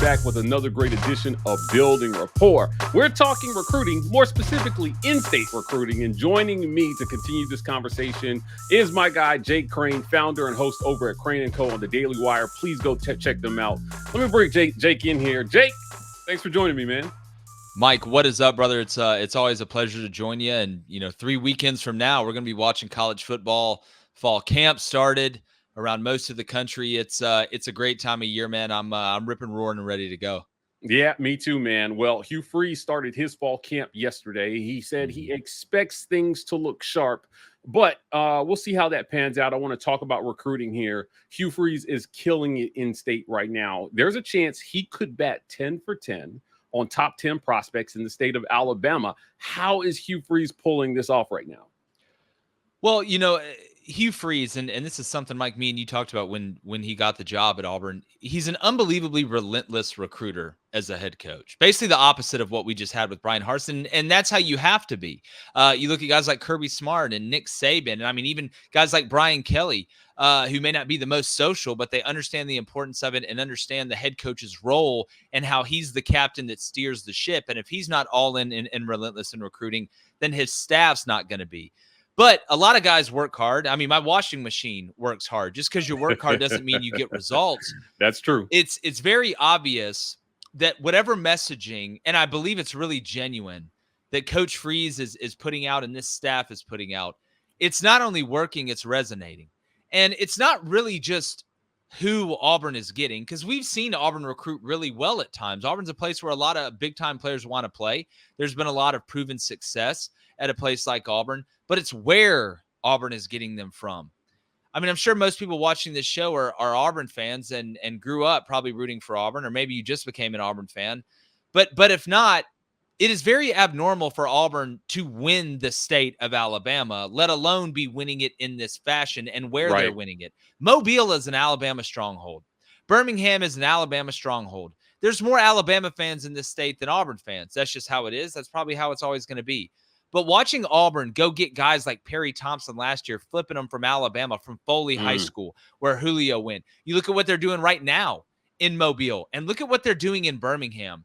back with another great edition of Building Rapport. We're talking recruiting, more specifically in-state recruiting, and joining me to continue this conversation is my guy, Jake Crain, founder and host over at Crain and Co on the Daily Wire. Please go check them out. Let me bring Jake in here. Jake, thanks for joining me, man. Mike, what is up, brother? It's always a pleasure to join you. And 3 weekends from now, we're going to be watching college football. Fall camp started around most of the country. It's a great time of year, man. I'm ripping, roaring, and ready to go. Yeah, me too, man. Well, Hugh Freeze started his fall camp yesterday. He said he expects things to look sharp, but we'll see how that pans out. I want to talk about recruiting here. Hugh Freeze is killing it in state right now. There's a chance he could bat 10 for 10 on top 10 prospects in the state of Alabama. How is Hugh Freeze pulling this off right now? Well, Hugh Freeze, and this is something, Mike, me and you talked about when he got the job at Auburn. He's an unbelievably relentless recruiter as a head coach. Basically the opposite of what we just had with Brian Harsin, and that's how you have to be. You look at guys like Kirby Smart and Nick Saban, and I mean even guys like Brian Kelly, who may not be the most social, but they understand the importance of it and understand the head coach's role and how he's the captain that steers the ship. And if he's not all in and relentless in recruiting, then his staff's not going to be. But a lot of guys work hard. I mean, my washing machine works hard. Just because you work hard doesn't mean you get results. That's true. It's very obvious that whatever messaging, and I believe it's really genuine, that Coach Freeze is putting out and this staff is putting out, it's not only working, it's resonating. And it's not really just who Auburn is getting, because we've seen Auburn recruit really well at times. Auburn's a place where a lot of big-time players want to play. There's been a lot of proven success at a place like Auburn, but it's where Auburn is getting them from. I mean, I'm sure most people watching this show are Auburn fans and grew up probably rooting for Auburn, or maybe you just became an Auburn fan. But if not, it is very abnormal for Auburn to win the state of Alabama, let alone be winning it in this fashion and where they're winning it. Mobile is an Alabama stronghold. Birmingham is an Alabama stronghold. There's more Alabama fans in this state than Auburn fans. That's just how it is. That's probably how it's always going to be. But watching Auburn go get guys like Perry Thompson last year, flipping them from Alabama, from Foley High School, where Julio went. You look at what they're doing right now in Mobile, and look at what they're doing in Birmingham.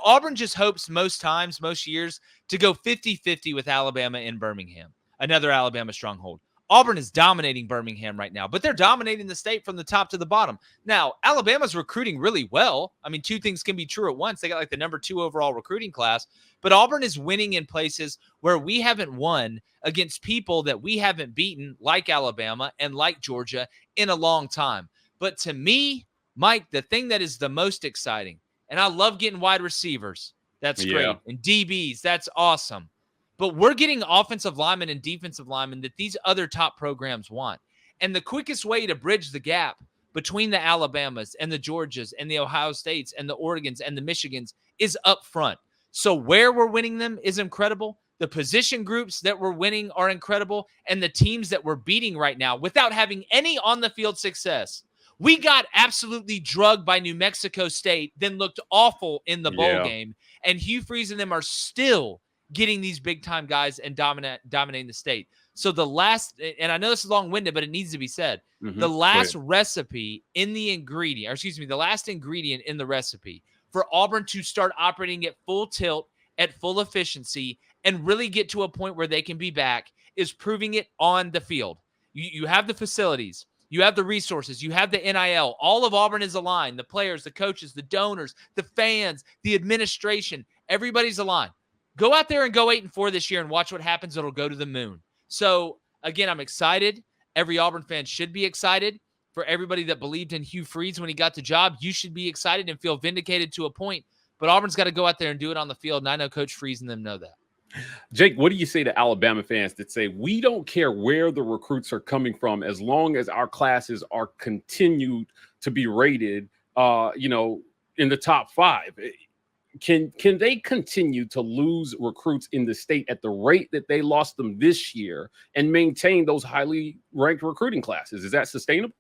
Auburn just hopes most times, most years, to go 50-50 with Alabama in Birmingham, another Alabama stronghold. Auburn is dominating Birmingham right now, but they're dominating the state from the top to the bottom. Now, Alabama's recruiting really well. I mean, two things can be true at once. They got like the number 2 overall recruiting class, but Auburn is winning in places where we haven't won against people that we haven't beaten, like Alabama and like Georgia, in a long time. But to me, Mike, the thing that is the most exciting, and I love getting wide receivers. That's great. And DBs, that's awesome. But we're getting offensive linemen and defensive linemen that these other top programs want. And the quickest way to bridge the gap between the Alabamas and the Georgias and the Ohio States and the Oregons and the Michigans is up front. So where we're winning them is incredible. The position groups that we're winning are incredible. And the teams that we're beating right now without having any on-the-field success. We got absolutely drugged by New Mexico State, then looked awful in the bowl game. And Hugh Freeze and them are still getting these big-time guys and dominating the state. So the last, and I know this is long-winded, but it needs to be said, the last recipe in the ingredient, or excuse me, the last ingredient in the recipe for Auburn to start operating at full tilt, at full efficiency, and really get to a point where they can be back is proving it on the field. You have the facilities. You have the resources. You have the NIL. All of Auburn is aligned. The players, the coaches, the donors, the fans, the administration, everybody's aligned. Go out there and go 8-4 this year and watch what happens. It'll go to the moon. So, again, I'm excited. Every Auburn fan should be excited. For everybody that believed in Hugh Freeze when he got the job, you should be excited and feel vindicated to a point. But Auburn's got to go out there and do it on the field, and I know Coach Freeze and them know that. Jake, what do you say to Alabama fans that say, we don't care where the recruits are coming from as long as our classes are continued to be rated, in the top 5? Can they continue to lose recruits in the state at the rate that they lost them this year and maintain those highly ranked recruiting classes? Is that sustainable?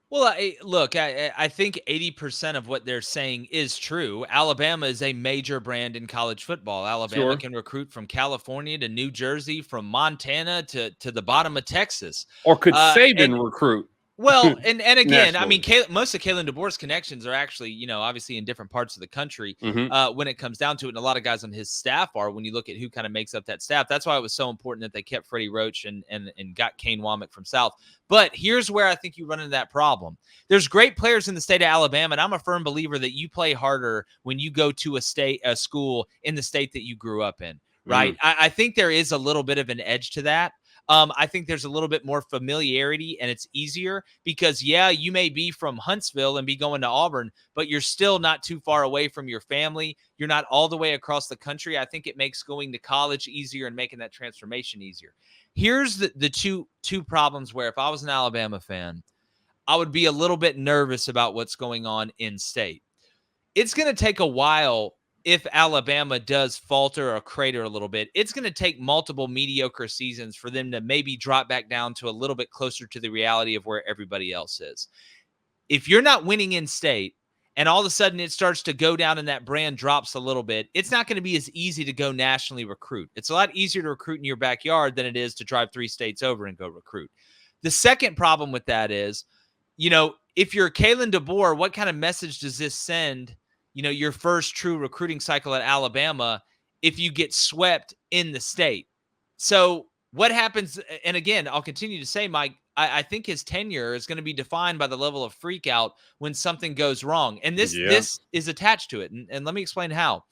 Well, I think 80% of what they're saying is true. Alabama is a major brand in college football. Alabama can recruit from California to New Jersey, from Montana to the bottom of Texas. Or could Saban recruit Well, and again, I mean, nationally. Most of Kalen Deboer's connections are actually, obviously in different parts of the country Hmm. when it comes down to it. And a lot of guys on his staff are, when you look at who kind of makes up that staff. That's why it was so important that they kept Freddie Roach and got Kane Womack from South. But here's where I think you run into that problem. There's great players in the state of Alabama, and I'm a firm believer that you play harder when you go to a school in the state that you grew up in, right? Mm. I think there is a little bit of an edge to that. I think there's a little bit more familiarity and it's easier because, yeah, you may be from Huntsville and be going to Auburn, but you're still not too far away from your family. You're not all the way across the country. I think it makes going to college easier and making that transformation easier. Here's the two problems where if I was an Alabama fan, I would be a little bit nervous about what's going on in state. It's going to take a while. If Alabama does falter or crater a little bit, it's going to take multiple mediocre seasons for them to maybe drop back down to a little bit closer to the reality of where everybody else is. If you're not winning in state and all of a sudden it starts to go down and that brand drops a little bit, it's not going to be as easy to go nationally recruit. It's a lot easier to recruit in your backyard than it is to drive 3 states over and go recruit. The second problem with that is, if you're Kalen Deboer, what kind of message does this send your first true recruiting cycle at Alabama if you get swept in the state? So what happens? And again, I'll continue to say, Mike, I think his tenure is going to be defined by the level of freak out when something goes wrong. And this Yeah. is attached to it. And let me explain how.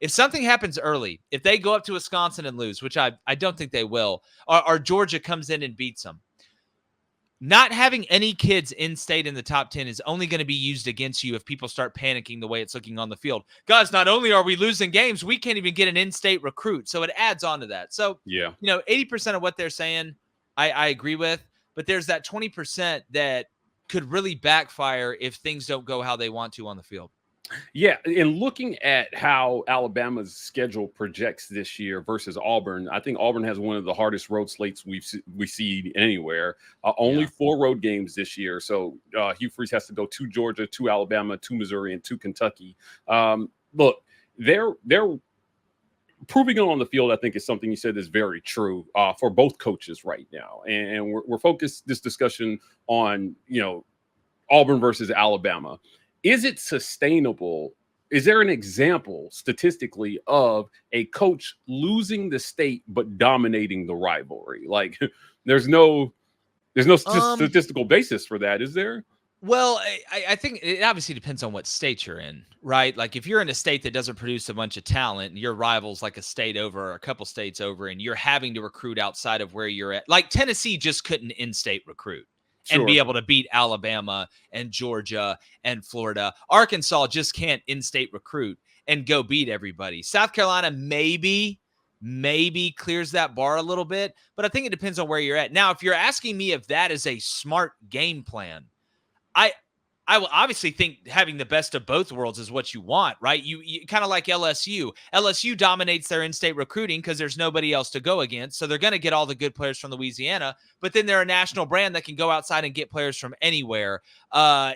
If something happens early, if they go up to Wisconsin and lose, which I don't think they will, or Georgia comes in and beats them, not having any kids in state in the top 10 is only going to be used against you if people start panicking the way it's looking on the field. Guys, not only are we losing games, we can't even get an in-state recruit. So it adds on to that. So, Yeah. 80% of what they're saying, I agree with, but there's that 20% that could really backfire if things don't go how they want to on the field. Yeah, and looking at how Alabama's schedule projects this year versus Auburn, I think Auburn has one of the hardest road slates we see anywhere. Only 4 road games this year, so Hugh Freeze has to go to Georgia, to Alabama, to Missouri, and to Kentucky. Look, they're proving it on the field. I think is something you said is very true for both coaches right now, and we're focused this discussion on Auburn versus Alabama. Is it sustainable? Is there an example statistically of a coach losing the state but dominating the rivalry? Like, there's no statistical basis for that, is there? Well, I think it obviously depends on what state you're in, right? Like if you're in a state that doesn't produce a bunch of talent and your rival's like a state over or a couple states over and you're having to recruit outside of where you're at, like Tennessee just couldn't in-state recruit and be able to beat Alabama and Georgia and Florida. Arkansas just can't in-state recruit and go beat everybody. South Carolina maybe clears that bar a little bit, but I think it depends on where you're at. Now, if you're asking me if that is a smart game plan, I will obviously think having the best of both worlds is what you want, right? You kind of like LSU. LSU dominates their in-state recruiting because there's nobody else to go against. So they're going to get all the good players from Louisiana, but then they're a national brand that can go outside and get players from anywhere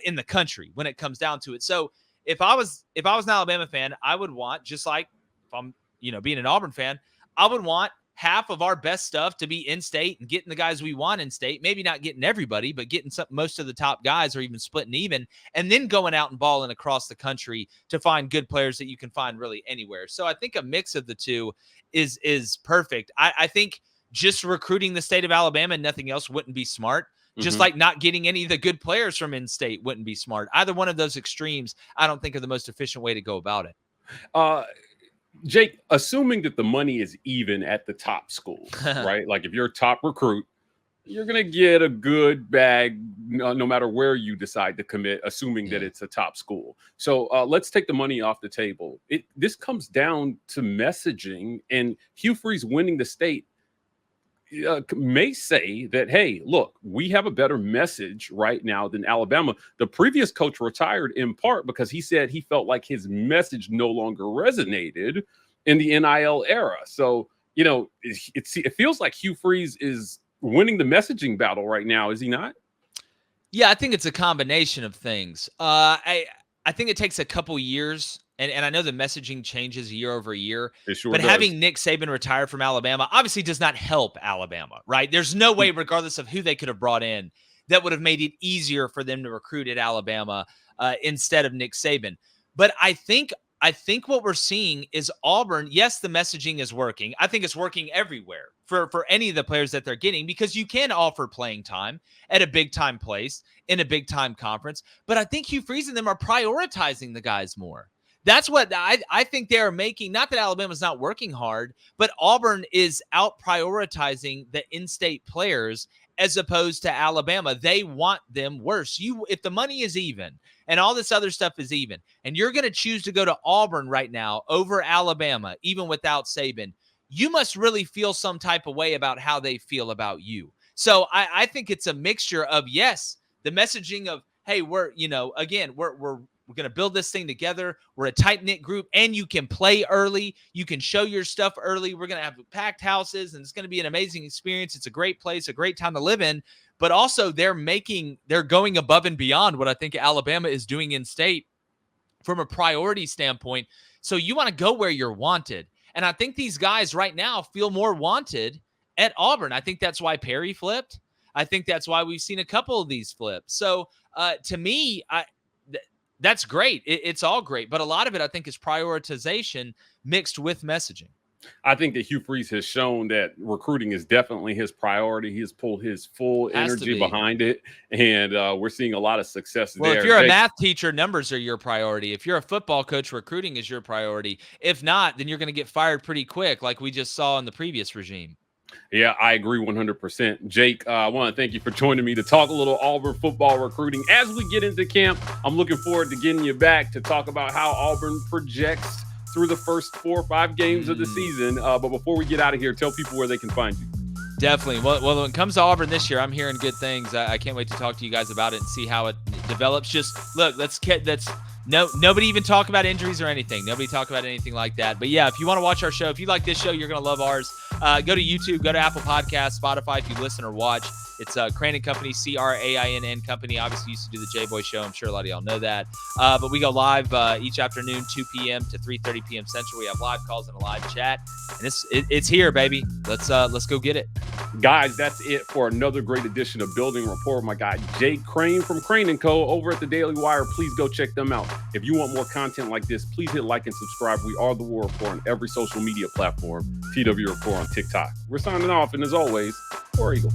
in the country when it comes down to it. So if I was an Alabama fan, I would want, just like if I'm, being an Auburn fan, I would want half of our best stuff to be in state and getting the guys we want in state, maybe not getting everybody, but getting most of the top guys or even splitting even, and then going out and balling across the country to find good players that you can find really anywhere. So I think a mix of the two is perfect. I think just recruiting the state of Alabama and nothing else wouldn't be smart. Just like not getting any of the good players from in-state wouldn't be smart. Either one of those extremes, I don't think are the most efficient way to go about it. Jake, assuming that the money is even at the top schools, right? Like if you're a top recruit, you're going to get a good bag no matter where you decide to commit, assuming that it's a top school. So let's take the money off the table. This comes down to messaging, and Hugh Freeze winning the state may say that, hey, look, we have a better message right now than Alabama. The previous coach retired in part because he said he felt like his message no longer resonated in the NIL era. So, it feels like Hugh Freeze is winning the messaging battle right now, is he not? Yeah, I think it's a combination of things. I think it takes a couple years. And I know the messaging changes year over year, but having Nick Saban retire from Alabama obviously does not help Alabama, right? There's no way, regardless of who they could have brought in, that would have made it easier for them to recruit at Alabama instead of Nick Saban. But I think what we're seeing is Auburn, yes, the messaging is working. I think it's working everywhere for any of the players that they're getting, because you can offer playing time at a big-time place in a big-time conference. But I think Hugh Freeze and them are prioritizing the guys more. That's what I think they're making. Not that Alabama's not working hard, but Auburn is out prioritizing the in-state players as opposed to Alabama. They want them worse. If the money is even and all this other stuff is even, and you're going to choose to go to Auburn right now over Alabama, even without Saban, you must really feel some type of way about how they feel about you. So I think it's a mixture of, yes, the messaging of, hey, we're going to build this thing together. We're a tight-knit group, and you can play early. You can show your stuff early. We're going to have packed houses, and it's going to be an amazing experience. It's a great place, a great time to live in. But also they're going above and beyond what I think Alabama is doing in state from a priority standpoint. So you want to go where you're wanted. And I think these guys right now feel more wanted at Auburn. I think that's why Perry flipped. I think that's why we've seen a couple of these flips. So to me, that's great. It's all great. But a lot of it, I think, is prioritization mixed with messaging. I think that Hugh Freeze has shown that recruiting is definitely his priority. He has pulled his full energy behind it, and we're seeing a lot of success there. Well, if you're a math teacher, numbers are your priority. If you're a football coach, recruiting is your priority. If not, then you're going to get fired pretty quick, like we just saw in the previous regime. Yeah, I agree 100%. Jake, I want to thank you for joining me to talk a little Auburn football recruiting. As we get into camp, I'm looking forward to getting you back to talk about how Auburn projects through the first 4 or 5 games of the season. But before we get out of here, tell people where they can find you. Definitely. Well, when it comes to Auburn this year, I'm hearing good things. I can't wait to talk to you guys about it and see how it develops. Just look, nobody even talk about injuries or anything. Nobody talk about anything like that. But yeah, if you want to watch our show, if you like this show, you're going to love ours. Go to YouTube, go to Apple Podcasts, Spotify if you listen or watch. It's Crain and Company, Crainn Company. Obviously used to do the J-Boy Show. I'm sure a lot of y'all know that. But we go live each afternoon, 2 p.m. to 3:30 p.m. Central. We have live calls and a live chat. And it's here, baby. Let's go get it. Guys, that's it for another great edition of Building Rapport with my guy, Jake Crain from Crain and Co. over at the Daily Wire. Please go check them out. If you want more content like this, please hit like and subscribe. We are The War Report on every social media platform. TW Report on TikTok. We're signing off, and as always, War Eagle.